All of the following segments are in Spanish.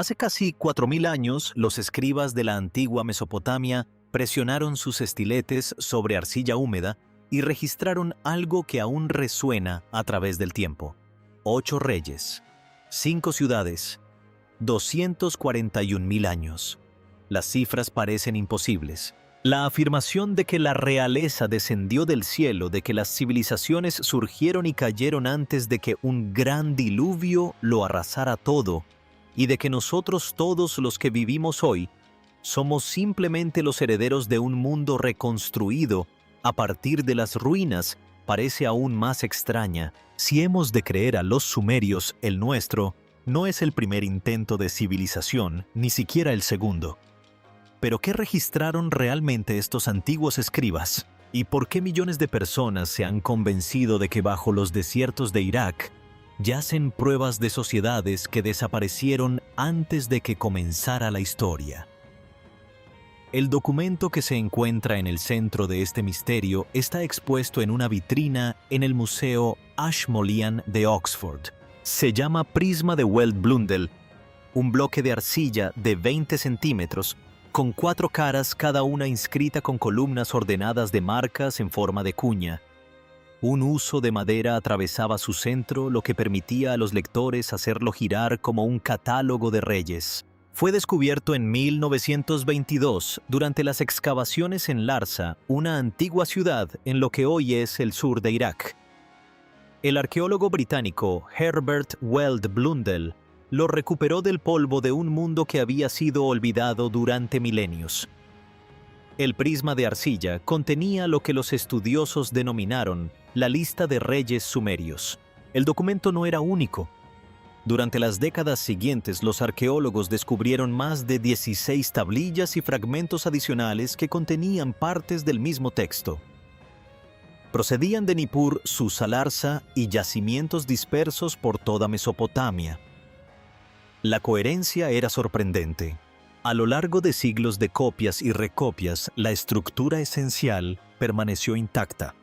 Hace casi 4000 años, los escribas de la antigua Mesopotamia presionaron sus estiletes sobre arcilla húmeda y registraron algo que aún resuena a través del tiempo. 8 reyes, 5 ciudades, 241.000 años. Las cifras parecen imposibles. La afirmación de que la realeza descendió del cielo, de que las civilizaciones surgieron y cayeron antes de que un gran diluvio lo arrasara todo, y de que nosotros todos los que vivimos hoy somos simplemente los herederos de un mundo reconstruido a partir de las ruinas, parece aún más extraña. Si hemos de creer a los sumerios, el nuestro no es el primer intento de civilización, ni siquiera el segundo. ¿Pero qué registraron realmente estos antiguos escribas? ¿Y por qué millones de personas se han convencido de que bajo los desiertos de Irak yacen pruebas de sociedades que desaparecieron antes de que comenzara la historia? El documento que se encuentra en el centro de este misterio está expuesto en una vitrina en el Museo Ashmolean de Oxford. Se llama Prisma de Weld Blundell, un bloque de arcilla de 20 centímetros con 4 caras, cada una inscrita con columnas ordenadas de marcas en forma de cuña. Un huso de madera atravesaba su centro, lo que permitía a los lectores hacerlo girar como un catálogo de reyes. Fue descubierto en 1922 durante las excavaciones en Larsa, una antigua ciudad en lo que hoy es el sur de Irak. El arqueólogo británico Herbert Weld Blundell lo recuperó del polvo de un mundo que había sido olvidado durante milenios. El prisma de arcilla contenía lo que los estudiosos denominaron la lista de reyes sumerios. El documento no era único. Durante las décadas siguientes, los arqueólogos descubrieron más de 16 tablillas y fragmentos adicionales que contenían partes del mismo texto. Procedían de Nippur, Susa-Larsa y yacimientos dispersos por toda Mesopotamia. La coherencia era sorprendente. A lo largo de siglos de copias y recopias, la estructura esencial permaneció intacta.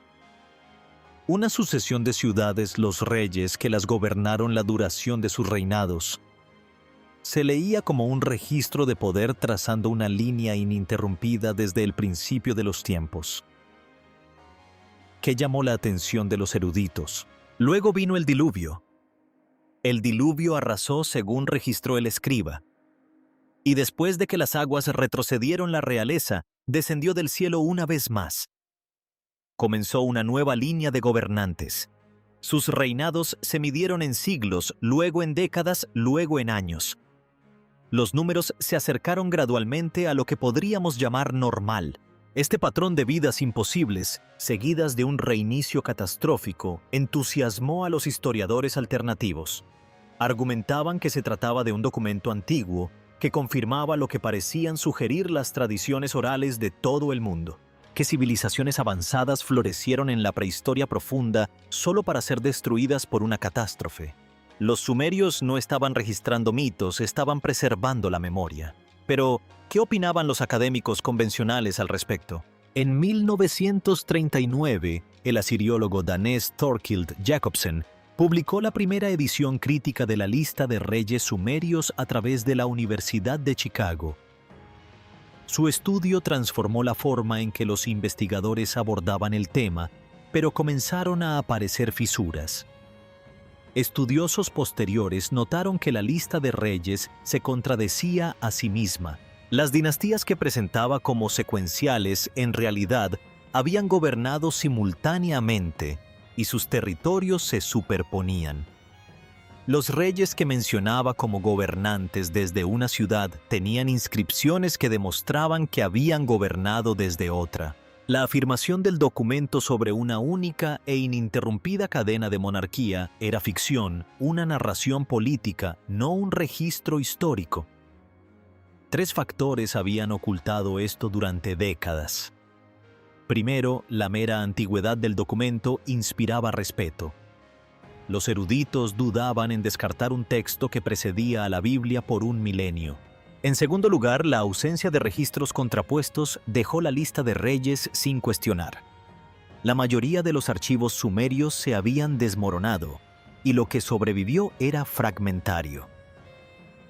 Una sucesión de ciudades, los reyes que las gobernaron la duración de sus reinados. Se leía como un registro de poder trazando una línea ininterrumpida desde el principio de los tiempos. ¿Qué llamó la atención de los eruditos? Luego vino el diluvio. El diluvio arrasó según registró el escriba. Y después de que las aguas retrocedieron, la realeza descendió del cielo una vez más. Comenzó una nueva línea de gobernantes. Sus reinados se midieron en siglos, luego en décadas, luego en años. Los números se acercaron gradualmente a lo que podríamos llamar normal. Este patrón de vidas imposibles, seguidas de un reinicio catastrófico, entusiasmó a los historiadores alternativos. Argumentaban que se trataba de un documento antiguo que confirmaba lo que parecían sugerir las tradiciones orales de todo el mundo, que civilizaciones avanzadas florecieron en la prehistoria profunda solo para ser destruidas por una catástrofe. Los sumerios no estaban registrando mitos, estaban preservando la memoria. Pero, ¿qué opinaban los académicos convencionales al respecto? En 1939, el asiriólogo danés Thorkild Jacobsen publicó la primera edición crítica de la lista de reyes sumerios a través de la Universidad de Chicago. Su estudio transformó la forma en que los investigadores abordaban el tema, pero comenzaron a aparecer fisuras. Estudiosos posteriores notaron que la lista de reyes se contradecía a sí misma. Las dinastías que presentaba como secuenciales, en realidad, habían gobernado simultáneamente y sus territorios se superponían. Los reyes que mencionaba como gobernantes desde una ciudad tenían inscripciones que demostraban que habían gobernado desde otra. La afirmación del documento sobre una única e ininterrumpida cadena de monarquía era ficción, una narración política, no un registro histórico. 3 factores habían ocultado esto durante décadas. Primero, la mera antigüedad del documento inspiraba respeto. Los eruditos dudaban en descartar un texto que precedía a la Biblia por un milenio. En segundo lugar, la ausencia de registros contrapuestos dejó la lista de reyes sin cuestionar. La mayoría de los archivos sumerios se habían desmoronado, y lo que sobrevivió era fragmentario.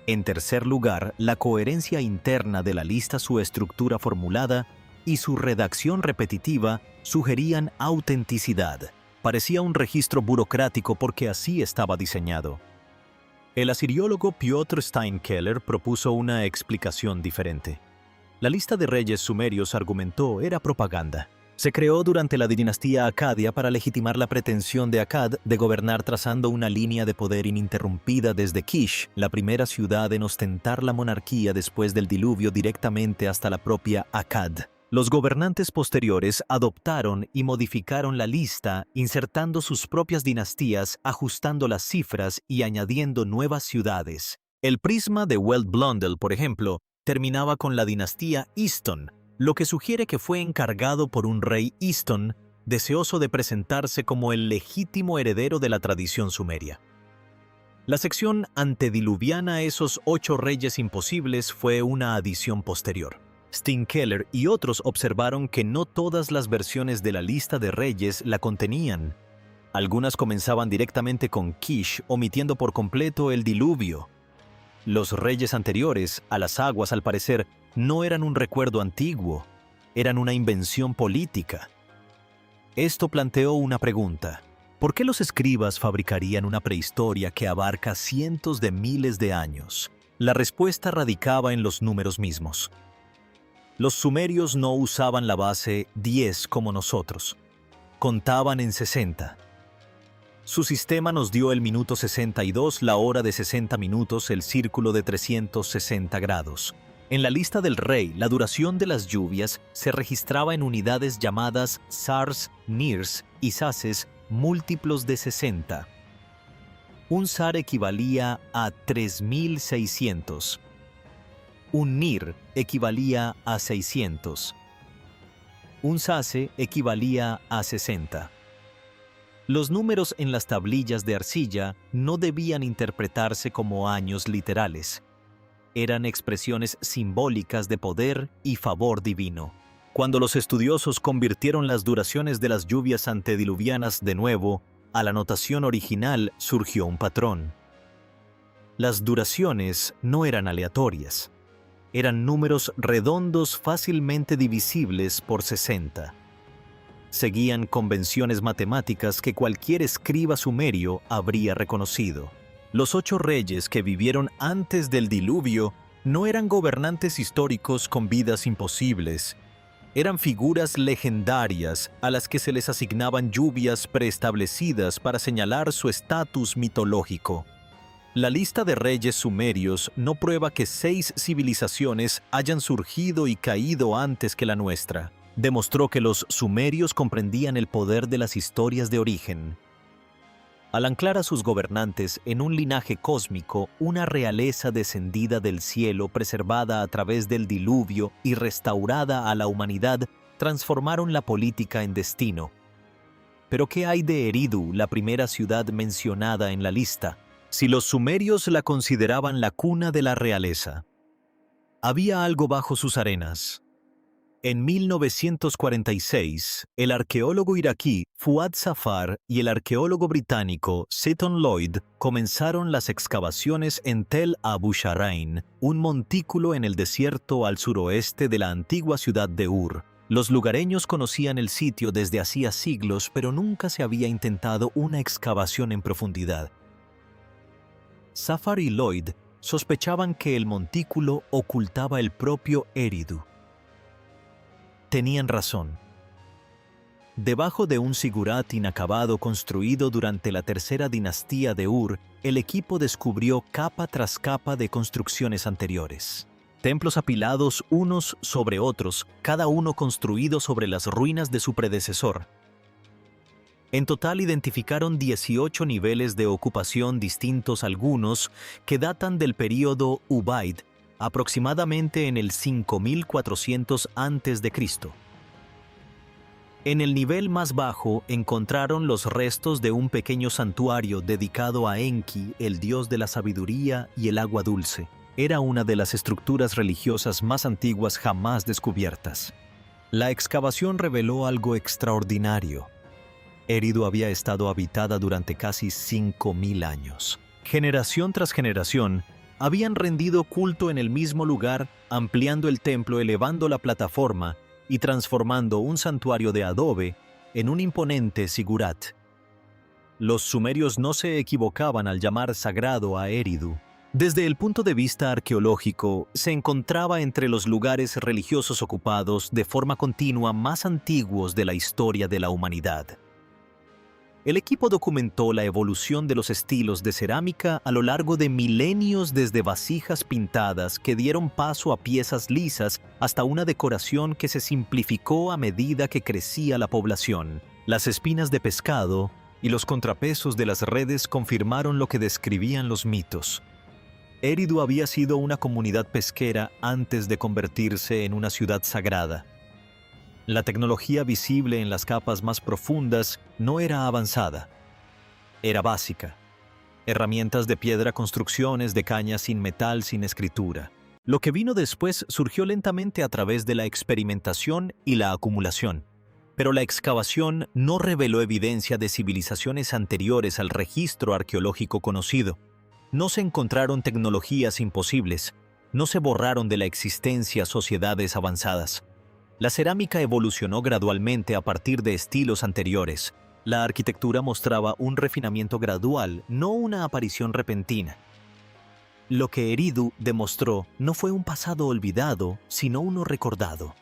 En tercer lugar, la coherencia interna de la lista, su estructura formulada y su redacción repetitiva sugerían autenticidad. Parecía un registro burocrático porque así estaba diseñado. El asiriólogo Piotr Steinkeller propuso una explicación diferente. La lista de reyes sumerios, argumentó, era propaganda. Se creó durante la dinastía acadia para legitimar la pretensión de Akkad de gobernar trazando una línea de poder ininterrumpida desde Kish, la primera ciudad en ostentar la monarquía después del diluvio, directamente hasta la propia Akkad. Los gobernantes posteriores adoptaron y modificaron la lista, insertando sus propias dinastías, ajustando las cifras y añadiendo nuevas ciudades. El prisma de Weld Blundell, por ejemplo, terminaba con la dinastía Easton, lo que sugiere que fue encargado por un rey Easton, deseoso de presentarse como el legítimo heredero de la tradición sumeria. La sección antediluviana a esos 8 reyes imposibles fue una adición posterior. Steinkeller y otros observaron que no todas las versiones de la lista de reyes la contenían. Algunas comenzaban directamente con Kish, omitiendo por completo el diluvio. Los reyes anteriores a las aguas, al parecer, no eran un recuerdo antiguo, eran una invención política. Esto planteó una pregunta: ¿por qué los escribas fabricarían una prehistoria que abarca cientos de miles de años? La respuesta radicaba en los números mismos. Los sumerios no usaban la base 10 como nosotros, contaban en 60. Su sistema nos dio el minuto 62, la hora de 60 minutos, el círculo de 360 grados. En la lista del rey, la duración de las lluvias se registraba en unidades llamadas sars, nirs y sases múltiplos de 60. Un sar equivalía a 3600. Un nir equivalía a 600. Un sase equivalía a 60. Los números en las tablillas de arcilla no debían interpretarse como años literales. Eran expresiones simbólicas de poder y favor divino. Cuando los estudiosos convirtieron las duraciones de las lluvias antediluvianas de nuevo a la notación original, surgió un patrón. Las duraciones no eran aleatorias. Eran números redondos fácilmente divisibles por 60. Seguían convenciones matemáticas que cualquier escriba sumerio habría reconocido. Los 8 reyes que vivieron antes del diluvio no eran gobernantes históricos con vidas imposibles. Eran figuras legendarias a las que se les asignaban lluvias preestablecidas para señalar su estatus mitológico. La lista de reyes sumerios no prueba que 6 civilizaciones hayan surgido y caído antes que la nuestra. Demostró que los sumerios comprendían el poder de las historias de origen. Al anclar a sus gobernantes en un linaje cósmico, una realeza descendida del cielo, preservada a través del diluvio y restaurada a la humanidad, transformaron la política en destino. Pero ¿qué hay de Eridu, la primera ciudad mencionada en la lista, si los sumerios la consideraban la cuna de la realeza? Había algo bajo sus arenas. En 1946, el arqueólogo iraquí Fuad Safar y el arqueólogo británico Seton Lloyd comenzaron las excavaciones en Tel Abu Sharain, un montículo en el desierto al suroeste de la antigua ciudad de Ur. Los lugareños conocían el sitio desde hacía siglos, pero nunca se había intentado una excavación en profundidad. Safar y Lloyd sospechaban que el montículo ocultaba el propio Eridu. Tenían razón. Debajo de un sigurat inacabado construido durante la tercera dinastía de Ur, el equipo descubrió capa tras capa de construcciones anteriores. Templos apilados unos sobre otros, cada uno construido sobre las ruinas de su predecesor. En total identificaron 18 niveles de ocupación distintos, algunos que datan del período Ubaid, aproximadamente en el 5400 a.C. En el nivel más bajo encontraron los restos de un pequeño santuario dedicado a Enki, el dios de la sabiduría y el agua dulce. Era una de las estructuras religiosas más antiguas jamás descubiertas. La excavación reveló algo extraordinario. Eridu había estado habitada durante casi 5000 años. Generación tras generación, habían rendido culto en el mismo lugar, ampliando el templo, elevando la plataforma y transformando un santuario de adobe en un imponente sigurat. Los sumerios no se equivocaban al llamar sagrado a Eridu. Desde el punto de vista arqueológico, se encontraba entre los lugares religiosos ocupados de forma continua más antiguos de la historia de la humanidad. El equipo documentó la evolución de los estilos de cerámica a lo largo de milenios, desde vasijas pintadas que dieron paso a piezas lisas hasta una decoración que se simplificó a medida que crecía la población. Las espinas de pescado y los contrapesos de las redes confirmaron lo que describían los mitos. Eridu había sido una comunidad pesquera antes de convertirse en una ciudad sagrada. La tecnología visible en las capas más profundas no era avanzada. Era básica. Herramientas de piedra, construcciones de caña sin metal, sin escritura. Lo que vino después surgió lentamente a través de la experimentación y la acumulación. Pero la excavación no reveló evidencia de civilizaciones anteriores al registro arqueológico conocido. No se encontraron tecnologías imposibles. No se borraron de la existencia sociedades avanzadas. La cerámica evolucionó gradualmente a partir de estilos anteriores. La arquitectura mostraba un refinamiento gradual, no una aparición repentina. Lo que Eridu demostró no fue un pasado olvidado, sino uno recordado.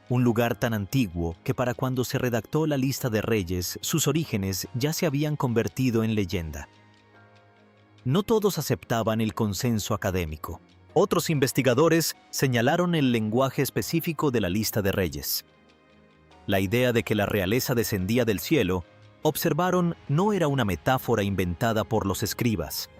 Un lugar tan antiguo que para cuando se redactó la lista de reyes, sus orígenes ya se habían convertido en leyenda. No todos aceptaban el consenso académico. Otros investigadores señalaron el lenguaje específico de la lista de reyes. La idea de que la realeza descendía del cielo, observaron, no era una metáfora inventada por los escribas.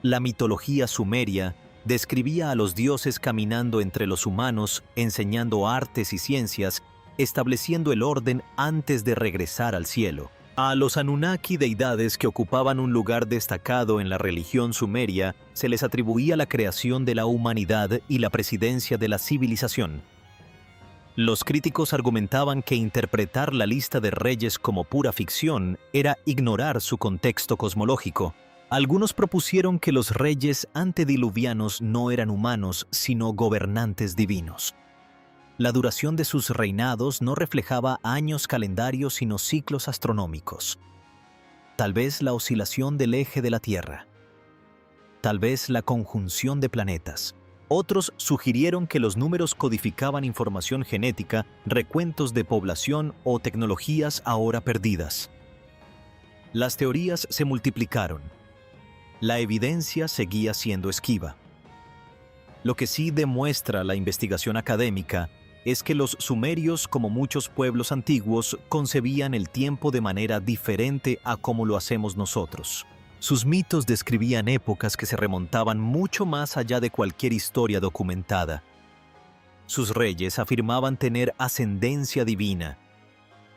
La mitología sumeria describía a los dioses caminando entre los humanos, enseñando artes y ciencias, estableciendo el orden antes de regresar al cielo. A los Anunnaki, deidades que ocupaban un lugar destacado en la religión sumeria, se les atribuía la creación de la humanidad y la presidencia de la civilización. Los críticos argumentaban que interpretar la lista de reyes como pura ficción era ignorar su contexto cosmológico. Algunos propusieron que los reyes antediluvianos no eran humanos, sino gobernantes divinos. La duración de sus reinados no reflejaba años calendarios sino ciclos astronómicos. Tal vez la oscilación del eje de la Tierra. Tal vez la conjunción de planetas. Otros sugirieron que los números codificaban información genética, recuentos de población o tecnologías ahora perdidas. Las teorías se multiplicaron. La evidencia seguía siendo esquiva. Lo que sí demuestra la investigación académica es que los sumerios, como muchos pueblos antiguos, concebían el tiempo de manera diferente a como lo hacemos nosotros. Sus mitos describían épocas que se remontaban mucho más allá de cualquier historia documentada. Sus reyes afirmaban tener ascendencia divina.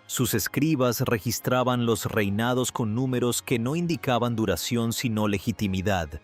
Sus escribas registraban los reinados con números que no indicaban duración sino legitimidad.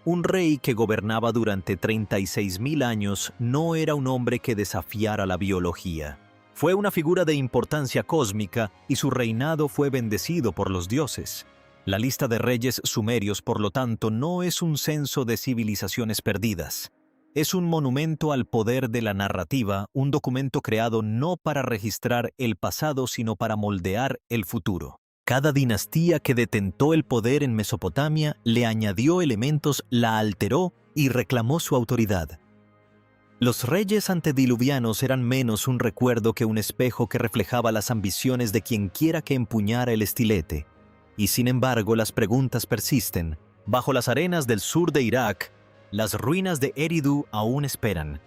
Un rey que gobernaba durante 36.000 años no era un hombre que desafiara la biología. Fue una figura de importancia cósmica y su reinado fue bendecido por los dioses. La lista de reyes sumerios, por lo tanto, no es un censo de civilizaciones perdidas. Es un monumento al poder de la narrativa, un documento creado no para registrar el pasado, sino para moldear el futuro. Cada dinastía que detentó el poder en Mesopotamia le añadió elementos, la alteró y reclamó su autoridad. Los reyes antediluvianos eran menos un recuerdo que un espejo que reflejaba las ambiciones de quienquiera que empuñara el estilete. Y sin embargo, las preguntas persisten. Bajo las arenas del sur de Irak, las ruinas de Eridu aún esperan.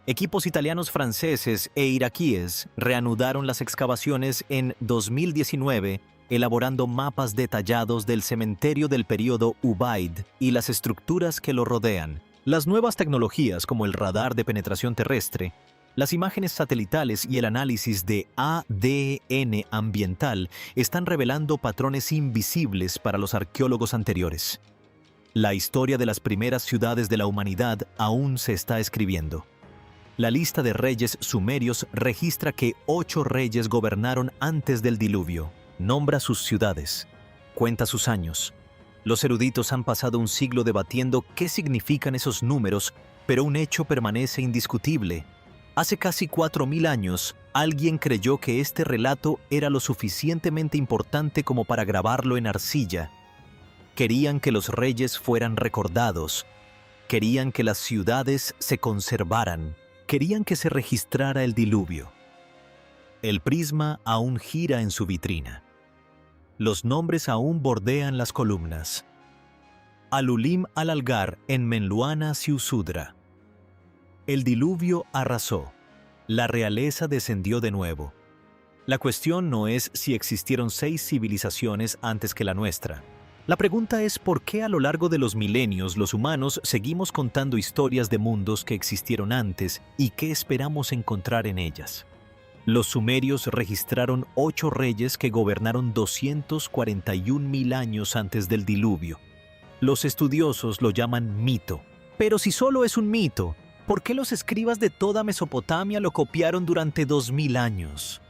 Equipos italianos, franceses e iraquíes reanudaron las excavaciones en 2019, elaborando mapas detallados del cementerio del período Ubaid y las estructuras que lo rodean. Las nuevas tecnologías como el radar de penetración terrestre, las imágenes satelitales y el análisis de ADN ambiental están revelando patrones invisibles para los arqueólogos anteriores. La historia de las primeras ciudades de la humanidad aún se está escribiendo. La lista de reyes sumerios registra que 8 reyes gobernaron antes del diluvio. Nombra sus ciudades, cuenta sus años. Los eruditos han pasado un siglo debatiendo qué significan esos números, pero un hecho permanece indiscutible. Hace casi 4000 años, alguien creyó que este relato era lo suficientemente importante como para grabarlo en arcilla. Querían que los reyes fueran recordados. Querían que las ciudades se conservaran. Querían que se registrara el diluvio. El prisma aún gira en su vitrina. Los nombres aún bordean las columnas. Alulim al-Algar en Menluana Siusudra. El diluvio arrasó. La realeza descendió de nuevo. La cuestión no es si existieron 6 civilizaciones antes que la nuestra. La pregunta es por qué a lo largo de los milenios los humanos seguimos contando historias de mundos que existieron antes y qué esperamos encontrar en ellas. Los sumerios registraron 8 reyes que gobernaron 241.000 años antes del diluvio. Los estudiosos lo llaman mito. Pero si solo es un mito, ¿por qué los escribas de toda Mesopotamia lo copiaron durante 2000 años?